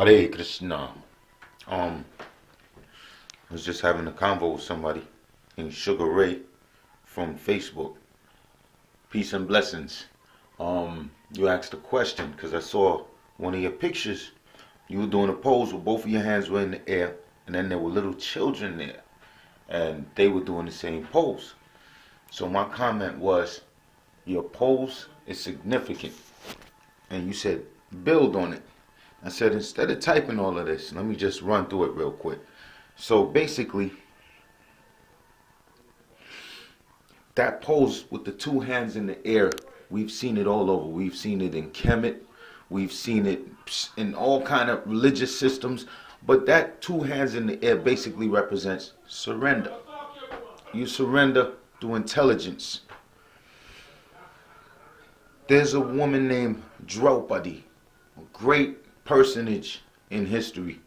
Hare Krishna. I was just having a convo with somebody named Sugar Ray from Facebook. Peace and blessings. You asked a question because I saw one of your pictures. You were doing a pose where both of your hands were in the air, and then there were little children there, and they were doing the same pose. So my comment was, your pose is significant, and you said build on it. I said, instead of typing all of this, let me just run through it real quick. So basically, that pose with the two hands in the air, we've seen it all over. We've seen it in Kemet. We've seen it in all kind of religious systems. But that two hands in the air basically represents surrender. You surrender through intelligence. There's a woman named Draupadi, a great personage in history.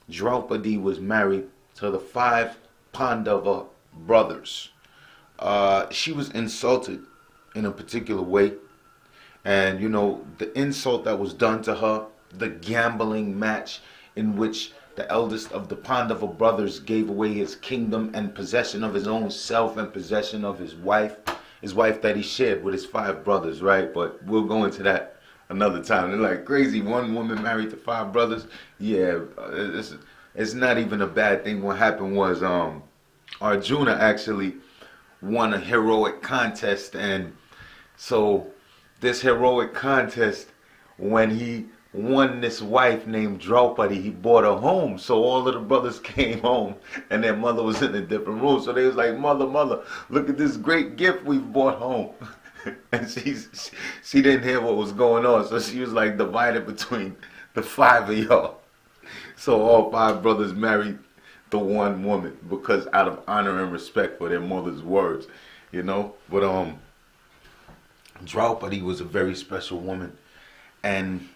Draupadi was married to the 5 Pandava brothers. She was insulted in a particular way. And you know, the insult that was done to her, the gambling match in which the eldest of the Pandava brothers gave away his kingdom and possession of his own self and possession of his wife that he shared with his 5 brothers, right? But we'll go into that another time. They're like, crazy, one woman married to 5 brothers. Yeah, it's not even a bad thing. What happened was Arjuna actually won a heroic contest, and so this heroic contest, when he won this wife named Draupadi, he brought her home. So all of the brothers came home, and their mother was in a different room. So they was like, mother, look at this great gift we brought home. And she didn't hear what was going on, so she was like divided between the 5 of y'all. So all 5 brothers married the one woman because out of honor and respect for their mother's words, you know. But Draupadi was a very special woman, and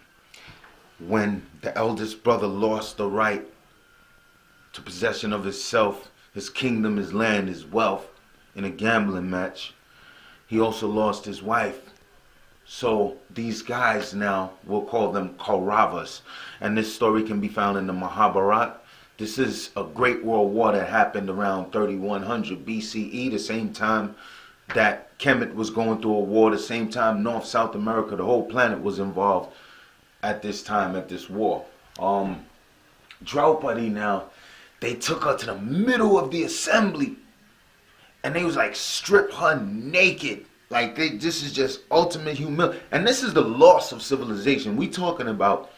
when the eldest brother lost the right to possession of his self, his kingdom, his land, his wealth in a gambling match, he also lost his wife. So these guys now, we'll call them Kauravas, and this story can be found in the Mahabharata. This is a great world war that happened around 3100 BCE, the same time that Kemet was going through a war, the same time North, South America, the whole planet was involved at this time, at this war. Draupadi now, they took her to the middle of the assembly, and they was like, strip her naked. Like, this is just ultimate humility. And this is the loss of civilization. We talking about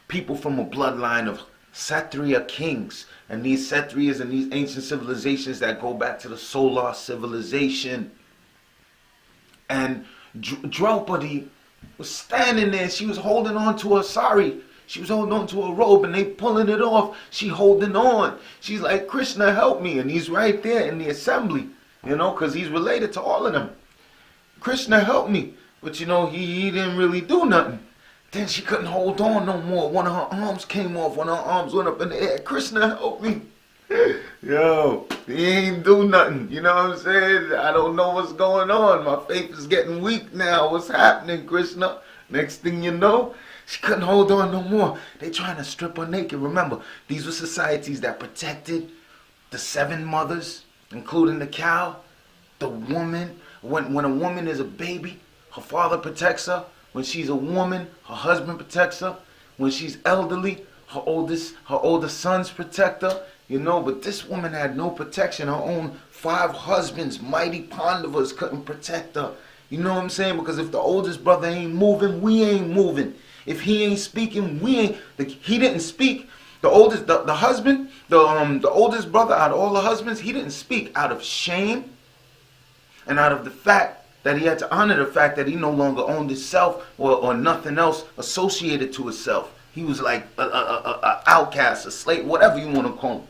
people from a bloodline of Kshatriya kings. And these Kshatriyas and these ancient civilizations that go back to the solar civilization. And Draupadi was standing there. She was holding on to her sari. She was holding on to her robe, and they pulling it off. She holding on. She's like, Krishna, help me. And he's right there in the assembly, you know, because he's related to all of them. Krishna, help me. But, you know, he didn't really do nothing. Then she couldn't hold on no more. One of her arms came off. One of her arms went up in the air. Krishna, help me. Yo, he ain't do nothing. You know what I'm saying? I don't know what's going on. My faith is getting weak now. What's happening, Krishna? Next thing you know, she couldn't hold on no more. They trying to strip her naked. Remember, these were societies that protected the 7 mothers, including the cow, the woman. When a woman is a baby, her father protects her. When she's a woman, her husband protects her. When she's elderly, her older sons protect her. You know, but this woman had no protection. Her own 5 husbands, mighty Pandavas, couldn't protect her. You know what I'm saying? Because if the oldest brother ain't moving, we ain't moving. If he ain't speaking, we ain't. He didn't speak. The oldest, the husband, the oldest brother out of all the husbands, he didn't speak out of shame and out of the fact that he had to honor the fact that he no longer owned himself or nothing else associated to himself. He was like a outcast, a slave, whatever you want to call him.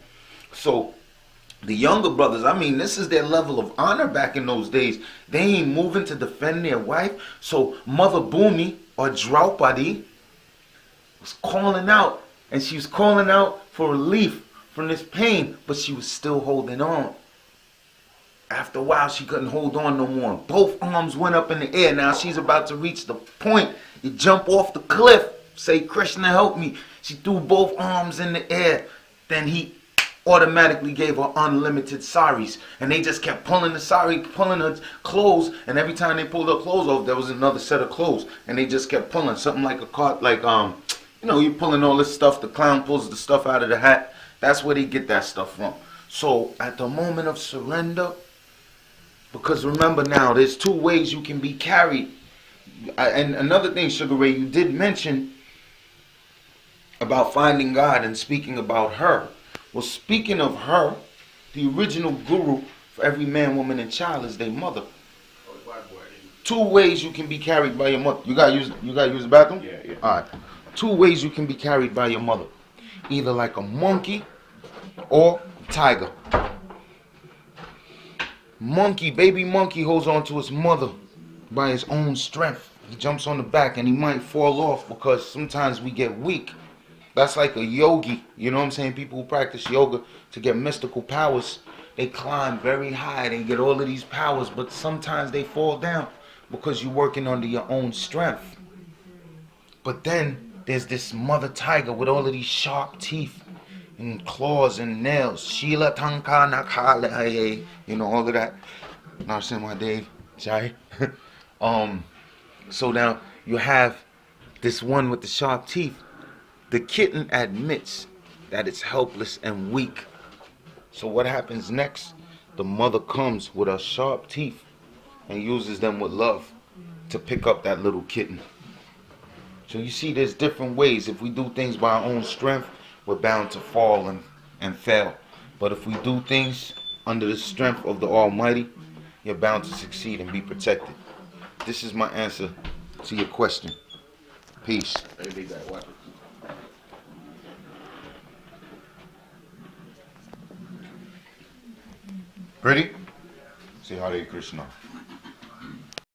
So the younger brothers, I mean, this is their level of honor back in those days. They ain't moving to defend their wife. So Mother Bhumi, or Draupadi, was calling out. And she was calling out for relief from this pain. But she was still holding on. After a while, she couldn't hold on no more. Both arms went up in the air. Now she's about to reach the point. You jump off the cliff. Say, Krishna, help me. She threw both arms in the air. Then he automatically gave her unlimited saris. And they just kept pulling the sari, pulling her clothes. And every time they pulled her clothes off, there was another set of clothes. And they just kept pulling. Something like a cart, like, you know, you're pulling all this stuff. The clown pulls the stuff out of the hat. That's where they get that stuff from. So at the moment of surrender, because remember now, there's two ways you can be carried. And another thing, Sugar Ray, you did mention about finding God and speaking about her. Well, speaking of her, the original guru for every man, woman, and child is their mother. Two ways you can be carried by your mother. You gotta use the bathroom? Yeah. Alright. Two ways you can be carried by your mother. Either like a monkey or tiger. Baby monkey holds on to his mother by his own strength. He jumps on the back and he might fall off because sometimes we get weak. That's like a yogi, you know what I'm saying? People who practice yoga to get mystical powers, they climb very high, they get all of these powers, but sometimes they fall down because you're working under your own strength. But then there's this mother tiger with all of these sharp teeth and claws and nails. Sheila Tanka Nakale, you know, all of that. Narsimha Dave, Jai. So now you have this one with the sharp teeth. The kitten admits that it's helpless and weak. So what happens next? The mother comes with her sharp teeth and uses them with love to pick up that little kitten. So you see, there's different ways. If we do things by our own strength, we're bound to fall and fail. But if we do things under the strength of the Almighty, you're bound to succeed and be protected. This is my answer to your question. Peace. Ready? Say Hare Krishna.